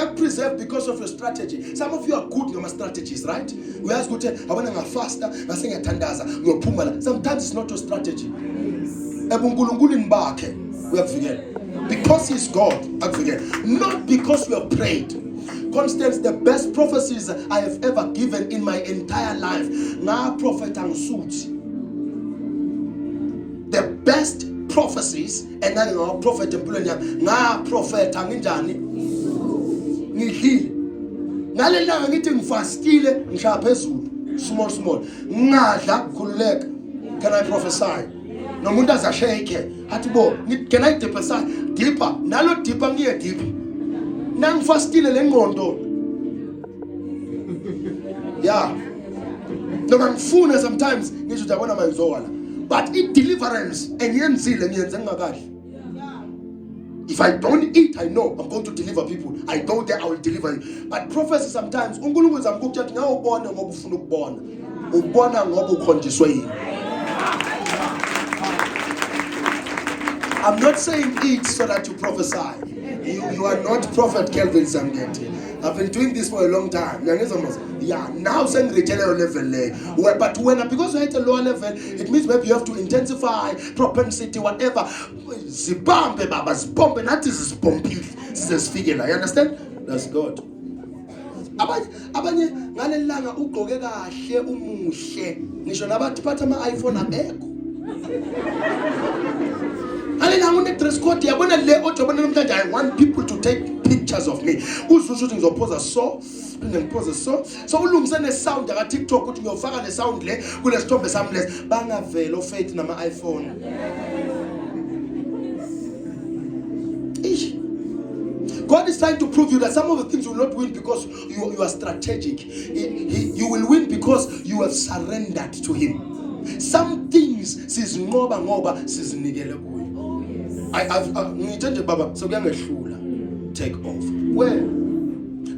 preserve because of your strategy. Some of you are good with strategies, right? We ask good, I want to faster, sometimes it's not your strategy. We have forget. Because he's God, I forget. Not because we have prayed. Constance, the best prophecies I have ever given in my entire life. Na prophet and suit. The best prophecies, and then prophet and na prophet and injani. Nihil. Nalela ngithi ngifastile ngihlala small. Ngadla khululeka. Can I prophesy? No mundo azashake. Hathi bo, can I prophesy? Deeper. Nalo deeper ngiye deep. Nangifastile lengqondo. Yeah. No mangifuna sometimes ngisho uyabona mangizola. But eat deliverance and yenzile ngiyenze ngakahle. If I don't eat, I know I'm going to deliver people. I don't dare, I will deliver you. But prophecy sometimes, uNkulunkulu zamkukuthi ngawubona ngoba ufuna ukubona. Ubona ngoba ukhonjiswe yini. I'm not saying eat so that you prophesy. You are not Prophet Kelvin Zamgeti. I've been doing this for a long time. Yeah, now saying retail level. But because you're at a lower level, it means maybe you have to intensify propensity, whatever. Zibambe baba, zibombe, that is bombi. This is figure. You understand? That's God. Abanye ngalelanga ugqoke kahle umuhle. Ngisho nabathi phatha ama-iPhone abekho. I want people to take pictures of me. Who's shooting the pose so? So ulungisene sound aka TikTok ukuthi ngiyofaka le sound le kule sithombe sami lesi bangavela ofate nama iPhone. God is trying to prove you that some of the things you will not win because you are strategic. You will win because you have surrendered to Him. Some things ngoba sizinikele kuye. Ngithenje baba sokuyangehlula take off. Where?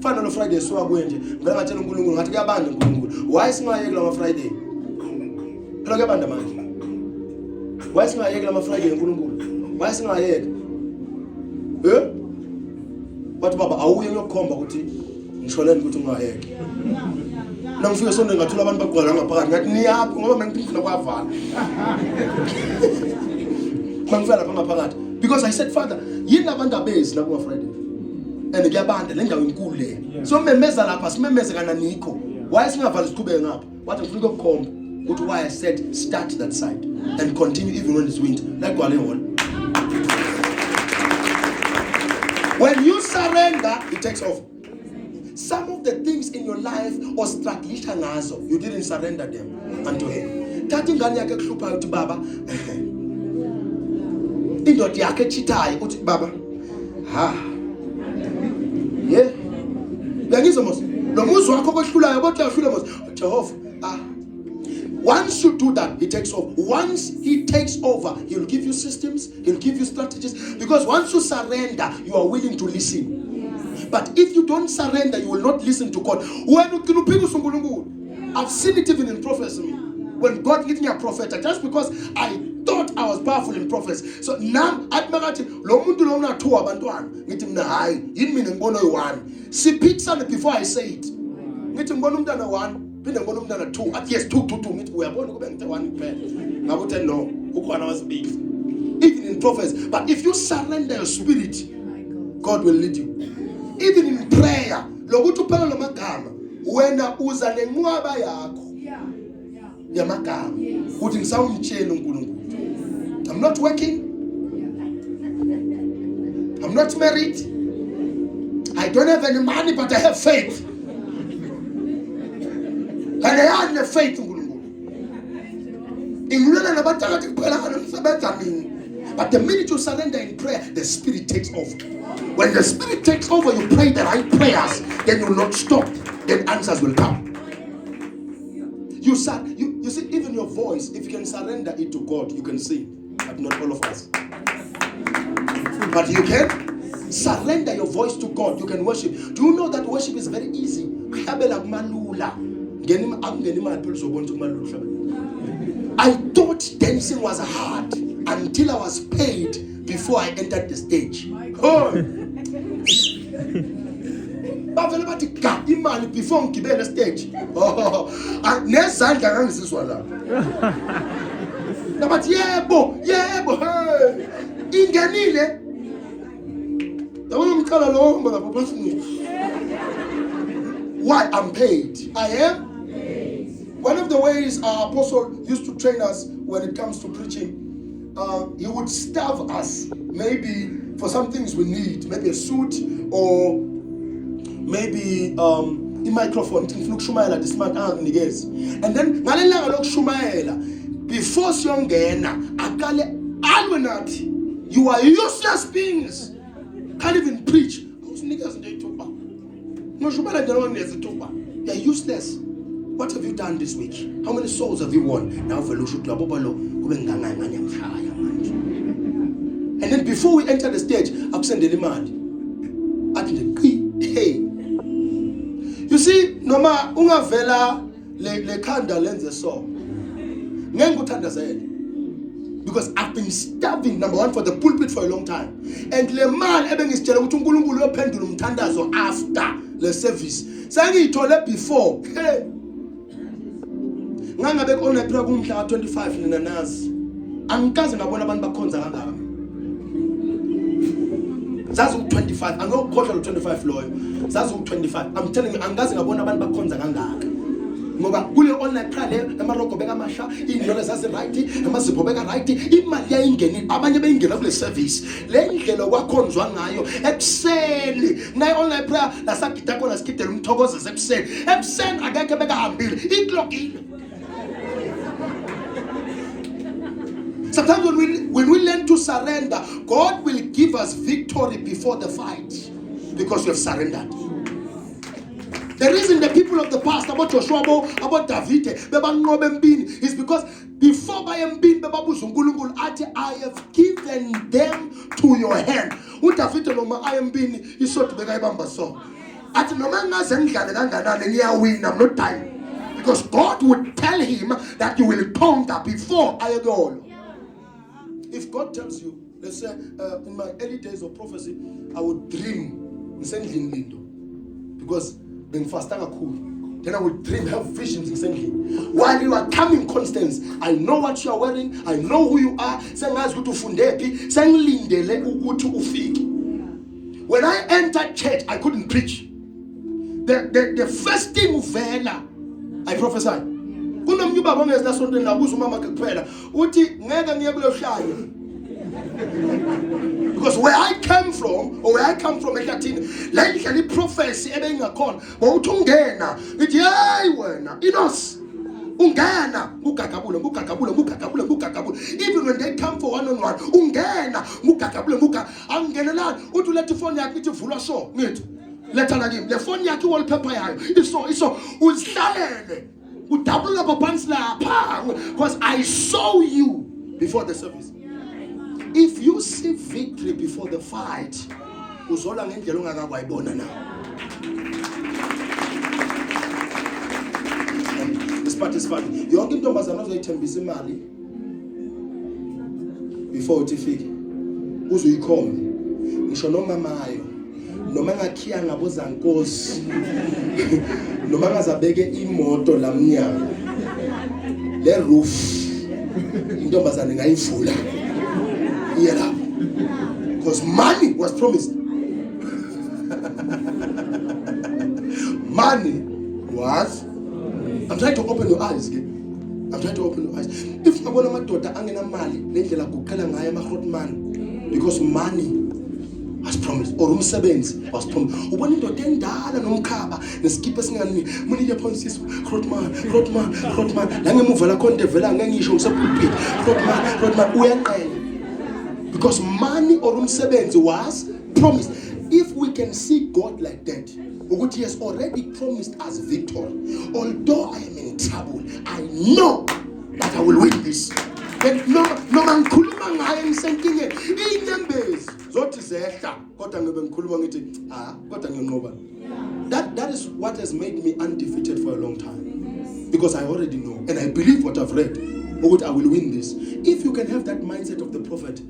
Fana lo Friday so akwenje. Ngeke ngathela uNkulunkulu ngathi kuyabanda uNkulunkulu. Why singayeki la Friday? Phela kuyabanda manje. Why singayeki la Friday uNkulunkulu? Why singayeki? Wathi baba awuye ngokukhomba ukuthi ngisholeni ukuthi ungayeki. Nangifika sonke ngathula abantu bagqwala ngaphakathi ngathi niyaphi ngoba mina ngifuna kwavala. Mangifela lapha ngaphakathi because I said Father yini abantu abezi la ku Friday and kuyabanda le ndawo enkulu le so memeza lapha simemeze kana nikho why singavali siqhubeke ngapha wathi ngifuna ukukhomba ukuthi why I said start that side and continue even when it's winter like gwale hall. When you surrender it takes off. Some of the things in your life or struggle ngazo you didn't surrender them unto Him. Thathi ingane yakhe kuhluphayo uthi baba indoda yakhe echithayo uthi baba yeah uyangizwa mos lo muzi wakho kohlulayo bothi uyahlula mos Jehovah once you do that, He takes over. Once He takes over, He'll give you systems, He'll give you strategies. Because once you surrender, you are willing to listen. But if you don't surrender, you will not listen to God. I've seen it even in prophecy. When God gave me a prophet, just because I thought I was powerful in prophecy. So now, lo muntu lo una two abantwana. Ngithi mina hayi, yini mina ngibona u1. Siphikisana before I say it. Ngithi ngibona umntana 1. Phinde ngibona umntana 2 athi yes 2 ngithi uyabona kube ngithe 1 kuphela ngakuthe no ukhona wasibili even in prophecy. But if you surrender your spirit, God will lead you. Even in prayer lokuthi uphela lo magama wena uza nenqwaba yakho yamagama uthi ngisawumtshela uNkulunkulu I'm not working, I'm not married, I don't have any money, but I have faith. And I have the faith in God. But the minute you surrender in prayer, the Spirit takes over. When the Spirit takes over, you pray the right prayers, then you will not stop, then answers will come. You see, even your voice, if you can surrender it to God, you can sing, but not all of us. But you can surrender your voice to God, you can worship. Do you know that worship is very easy? I thought dancing was hard until I was paid before I entered the stage. Oh. bavele bathi ga imali before ngigibele stage. Oh, nezandla ngangiziswa la. Nabathi yebo, hey. Ingenile. Yabona umqala lo hamba lapha phasini. Why? I'm paid. I am paid. One of the ways our apostle used to train us when it comes to preaching, he would starve us, maybe for some things we need, maybe a suit or maybe a microphone. And then before you are useless beings. Can't even preach. You're useless. What have you done this week? How many souls have you won? Now and then before we enter the stage, I'm sending him out. Hey. You see, noma ungavela le khanda lenze so. Because I've been starving, number one, for the pulpit for a long time. And le man ebengizitshela ukuthi uNkulunkulu uyophendula umthandazo after the service. Sengiyithole before. Hey. Ngangabe kona phela kumhla ka25 nina nazi. Angikaze ngabona abantu bakhonza kangaka. Zazi u25, angokhohlwa lo25 loyo. Zazi u25. I'm telling you, angikaze ngabona abantu bakhonza kangaka. Ngoba kule online prayer le amarogo beka amasha indlela zazi right amazipho beka right imali yayingeni abanye beyingena kule service le ndlela kwakhonzwa ngayo ekuseni nayi online prayer la sagida khona sigidela umthokozo ekuseni akekho bekahambile iclockile. Sometimes when we learn to surrender, God will give us victory before the fight because we have surrendered. The reason the people of the past, about Joshua, about David, is because before I have given them to your hand. Who David I am being is sort of the guy so. At no man I'm not time. Because God would tell him that you will conquer before I go. If God tells you, let's say in my early days of prophecy, I would dream because being fast and cool. Then I would dream, have visions instantly. While you are coming, Constance, I know what you are wearing. I know who you are. When I entered church, I couldn't preach. The first thing I prophesied. Because where I came from, or where I come from, like prophecy, even when they come for one-on-one, the phone yaki wallpaper so because I saw you before the service. If you see victory before the fight, this part is funny. You don't know before utifike. Uzoyikhombe. Ngisho noma mayo. Noma ngakhiya ngabo zankosi. Noma ngazabeke imoto lamnyama. Le roof. Intombazane ngayivula. Yeah, because money was promised. Money was. I'm trying to open your eyes. I'm trying to open your eyes. If I want my daughter, I'm gonna marry. Because money was promised. Or umsebenzi was promised. When you attend that and umkaba, the skippers ngani. Money your policies. Rodman. Lange muvala konde vela ngisho umsebenzi. Rodman. Uyanele. Because money or umsebenzi was promised. If we can see God like that, what He has already promised us victory. Although I am in trouble, I know that I will win this. That no man kuluma ngayo thinking it. Inyembezi zothi zehla kodwa ngibe ngikhuluma ngithi kodwa ngiyonqoba. That is what has made me undefeated for a long time. Because I already know and I believe what I've read. But I will win this. If you can have that mindset of the prophet,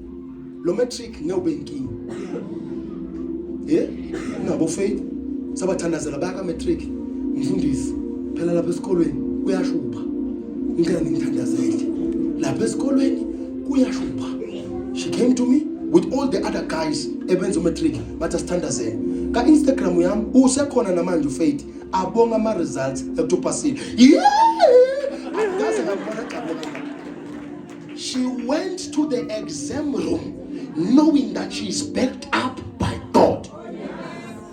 lo metric no banking. Yeah? No faith. sabathandazela baka matric mfundisi phela lapha esikolweni kuyashupha ngeke ngithandazele lapha esikolweni kuyashupha. She came to me with all the other guys ebenza matric bathi asithandazele ka Instagram yami usekhona namanje uFaith abonga ama results ekutopasile. She went to the exam room knowing that she is backed up by God.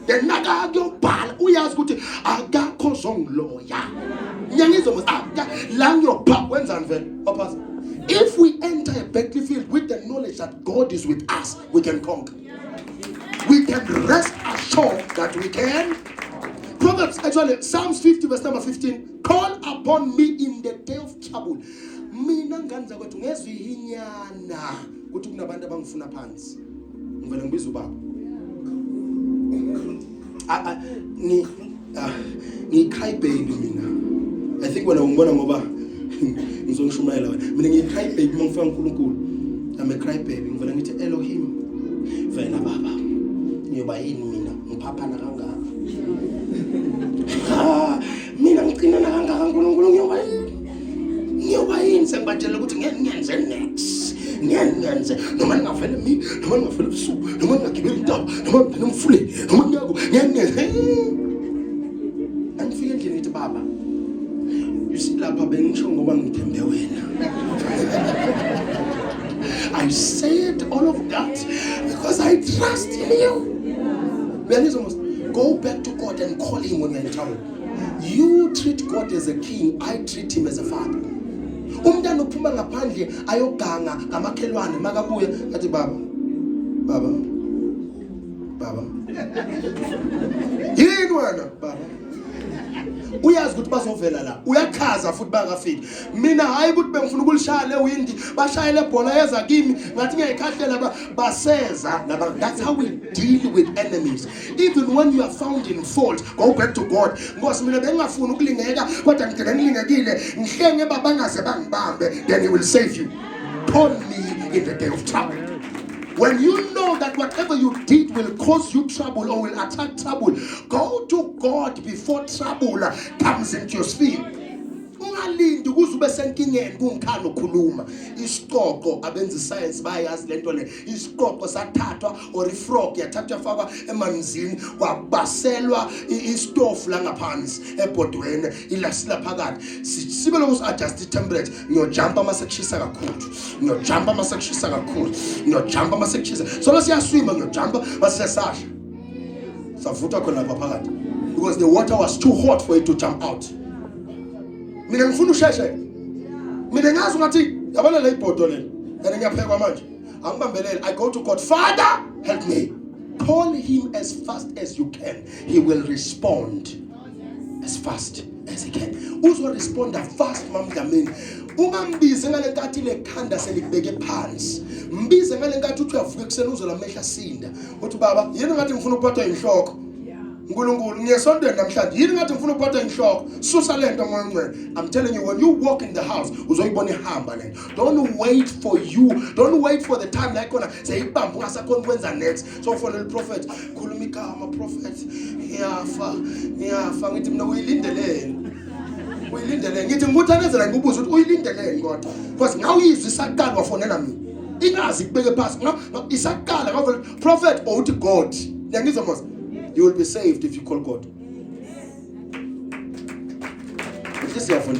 The naga yobhala uyazi ukuthi akakho zongloya. Nyangizomos lang your back wenzani vele papa. If we enter a battlefield with the knowledge that God is with us, we can conquer. We can rest assured that we can. Proverbs, actually, Psalms 50 verse number 15. Call upon me in the day of trouble. Mina nganza kwethu ngezwihinyana ukuthi kunabantu abangifuna phansi. Ngivela ngibiza ubaba. Ni cry baby mina. I think when ngibona ngoba ngizongishumayela wena. Mina ngi cry baby mangifika uNkulunkulu. I'm a cry baby. Ngivela ngithi Elohim. Vela baba. Ngiyoba yini mina? Ngiphaphana kangaka. Mina ngicina na kangaka uNkulunkulu ngiyoba yini? Ngiyoba yini sengibatshela ukuthi ngeke ngenze next. Ngiyenze noma ngavele mina noma ngavele ubusuku noma ngagibela intaba noma ngene umfuleni noma ngiyako ngiyenze angifike endlini ngithi baba lapha bengisho ngoba ngithembe wena. I said all of that because I trust in you. Go back to God and call him when you're in trouble. You treat God as a king, I treat him as a father. Umntana uphuma ngaphandle ayoganga ngamakhelwane makabuye athi baba yini wena baba uyazi ukuthi bazovela la uyakhaza futhi bangafiki mina hayi ukuthi bengifuna ukulishaya le windi bashayele ibhola yeza kimi ngathi ngiyayikhathela baseza laba. That's how we deal with enemies. Even when you are found in fault, go back to God. Ngosi mina bengingafuni ukulingeka kodwa ngigcina ngilingekile ngihlenge babangaze bangibambe, then he will save you. Call me in the day of trouble. When you know that whatever you did will cause you trouble or will attract trouble, go to God before trouble comes into your sphere. Ungalindi ukuze ube senkingeni kungikhana ukukhuluma. Isiqoqo abenza science bayazi lento le. Isiqoqo sathathwa or ifrog yathathwa fakwa emanzini kwabaselwa istofu la ngaphansi ebhodweni ilasila phakathi. Sibe lokho adjust temperature. Ngiyojumpa masekushisa kakhulu. Ngiyojumpa masekushisa kakhulu. Ngiyojumpa masekushisa. So siyaswima ngiyojumpa masesasha. Savuthwa khona lapha phakathi because the water was too hot for it to jump out. Mina ngifuna usheshe. Mina ngazi ngathi yabona le ibhodo leli. Yena ngiyaphekwa manje. Angibambelele. I go to God, Father, help me. Call him as fast as you can. He will respond as fast as he can. Uzo respond fast mamdlamini. Ungambize ngale nkathi lekhanda selikubeke phansi. Mbize ngale nkathi uthi uyavuka ekseni uzolamehla sinda. Uthi baba, yini ngathi ngifuna ukuphatha inhloko. Nkulunkulu ngiyesondela namhlanje yini ngathi ngifuna ukuphatha inhloko susa lento moyengcwele. I'm telling you, when you walk in the house uzoyibona ihamba le. Don't wait for the time like kona seyibamba ungasakhona ukwenza next. So ufonela prophet khuluma igama prophet ngiyafa ngithi mina uyilindelele ngithi ngikuthandazela ngikubuza ukuthi uyilindelele kodwa because ngawuyizwa isaqala wafonela mina ingazi kubeke phansi isaqala ngavela prophet or uthi God ngiyangizwa mos. You will be saved if you call God. This is your phone.